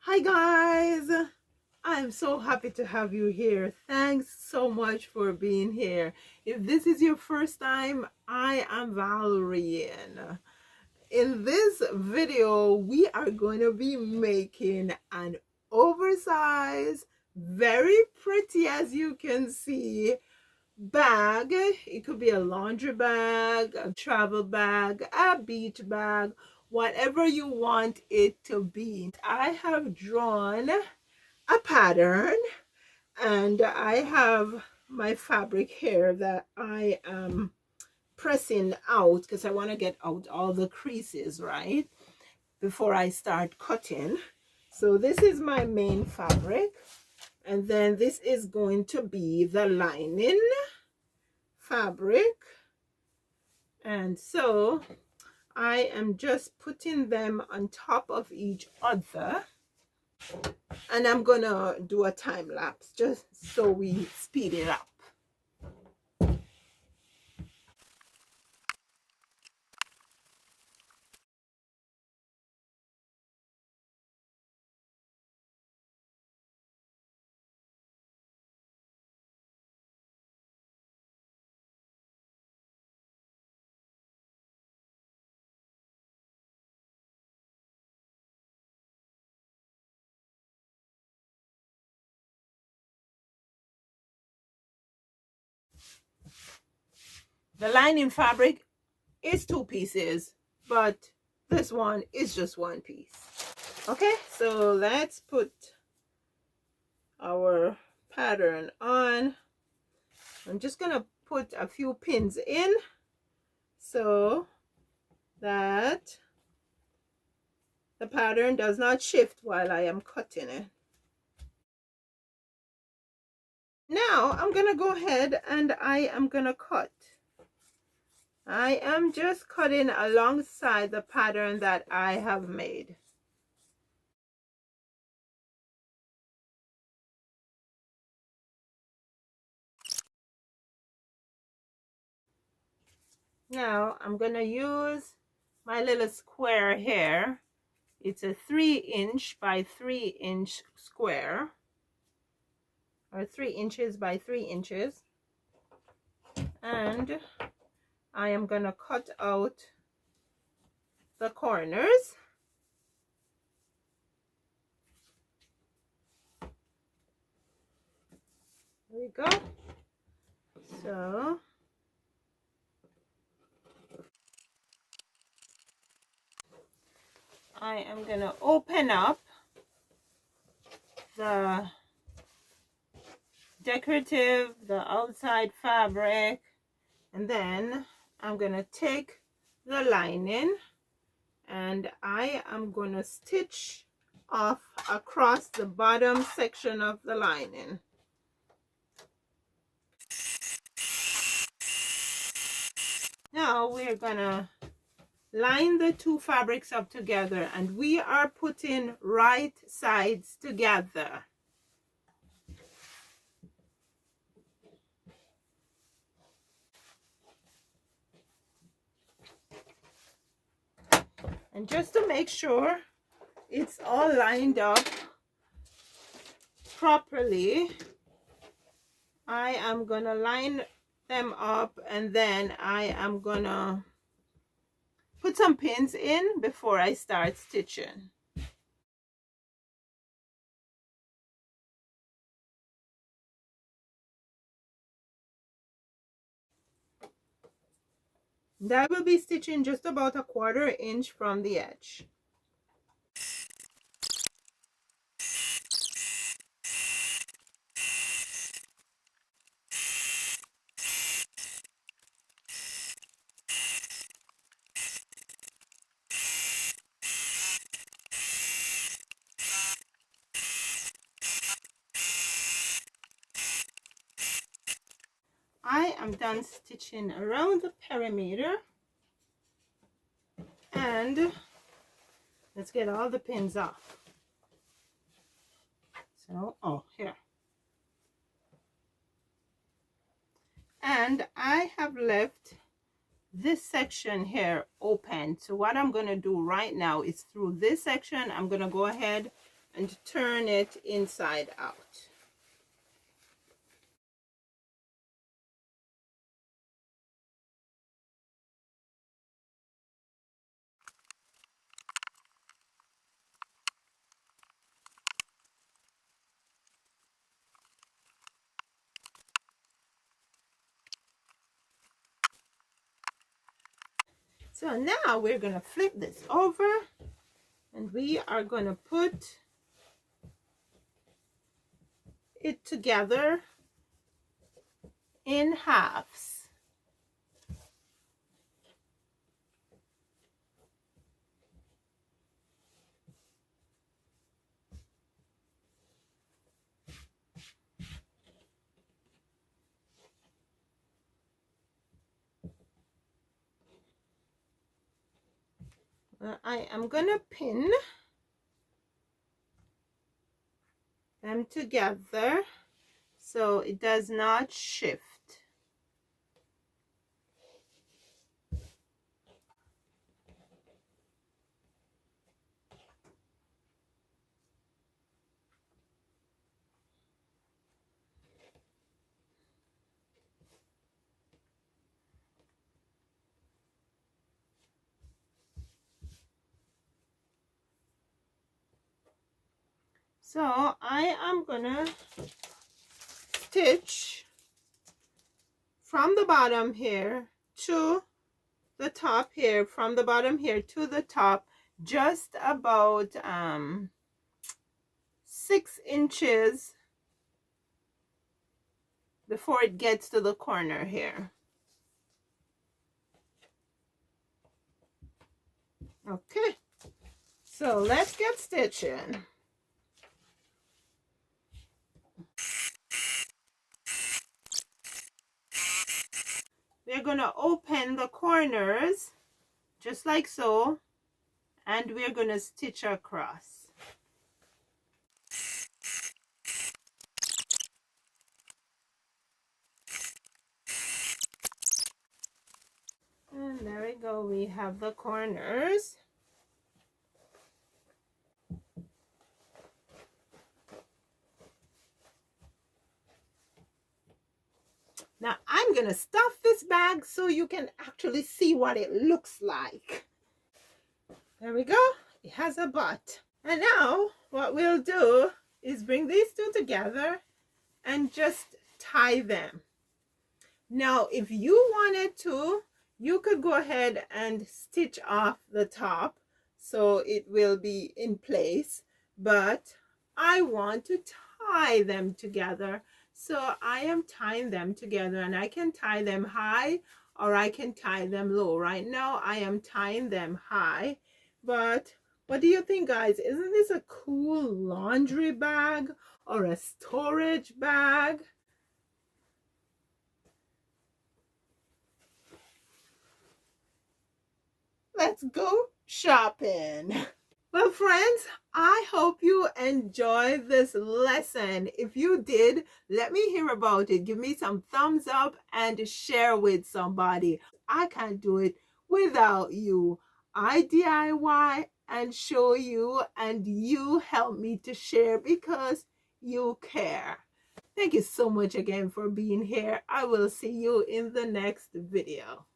Hi guys, I'm so happy to have you here. Thanks so much for being here. If this is your first time, I am Valerian. In this video, we are going to be making an oversized, very pretty as you can see, bag. It could be a laundry bag, a travel bag, a beach bag, whatever you want it to be. I have drawn a pattern and I have my fabric here that I am pressing out because I want to get out all the creases, right, before I start cutting. So this is my main fabric, and then this is going to be the lining fabric. And so I am just putting them on top of each other, and I'm gonna do a time lapse just so we speed it up. The lining fabric is 2 pieces, but this one is just 1 piece. Okay, so let's put our pattern on. I'm just gonna put a few pins in so that the pattern does not shift while I am cutting it. Now I'm gonna go ahead and I am gonna cut. I am just cutting alongside the pattern that I have made. Now I'm gonna use my little square here. It's a 3" by 3" square, or 3 inches by 3 inches, and I am gonna cut out the corners. There we go. So I am gonna open up the decorative, the outside fabric, and then I'm gonna take the lining and I am gonna stitch off across the bottom section of the lining. Now we're gonna line the 2 fabrics up together, and we are putting right sides together. And just to make sure it's all lined up properly, I am gonna line them up, and then I am gonna put some pins in before I start stitching. And I will be stitching just about a 1/4 inch from the edge. I am done stitching around the perimeter, and let's get all the pins off. So, here. And I have left this section here open. So what I'm going to do right now is through this section, I'm going to go ahead and turn it inside out. So now we're going to flip this over, and we are going to put it together in halves. I am going to pin them together so it does not shift. So I am gonna stitch from the bottom here to the top here, from the bottom here to the top, just about 6 inches before it gets to the corner here. Okay, so let's get stitching. We're gonna open the corners just like so, and we're gonna stitch across. And there we go, we have the corners. Now I'm gonna stuff this bag so you can actually see what it looks like. There we go, it has a butt. And now what we'll do is bring these two together and just tie them. Now if you wanted to, you could go ahead and stitch off the top so it will be in place, but I want to tie them together. So I am tying them together, and I can tie them high or I can tie them low. Right now I am tying them high, but what do you think, guys? Isn't this a cool laundry bag or a storage bag? Let's go shopping. Well, friends, I hope you enjoyed this lesson. If you did, let me hear about it. Give me some thumbs up and share with somebody. I can't do it without you. I DIY and show you, and you help me to share because you care. Thank you so much again for being here. I will see you in the next video.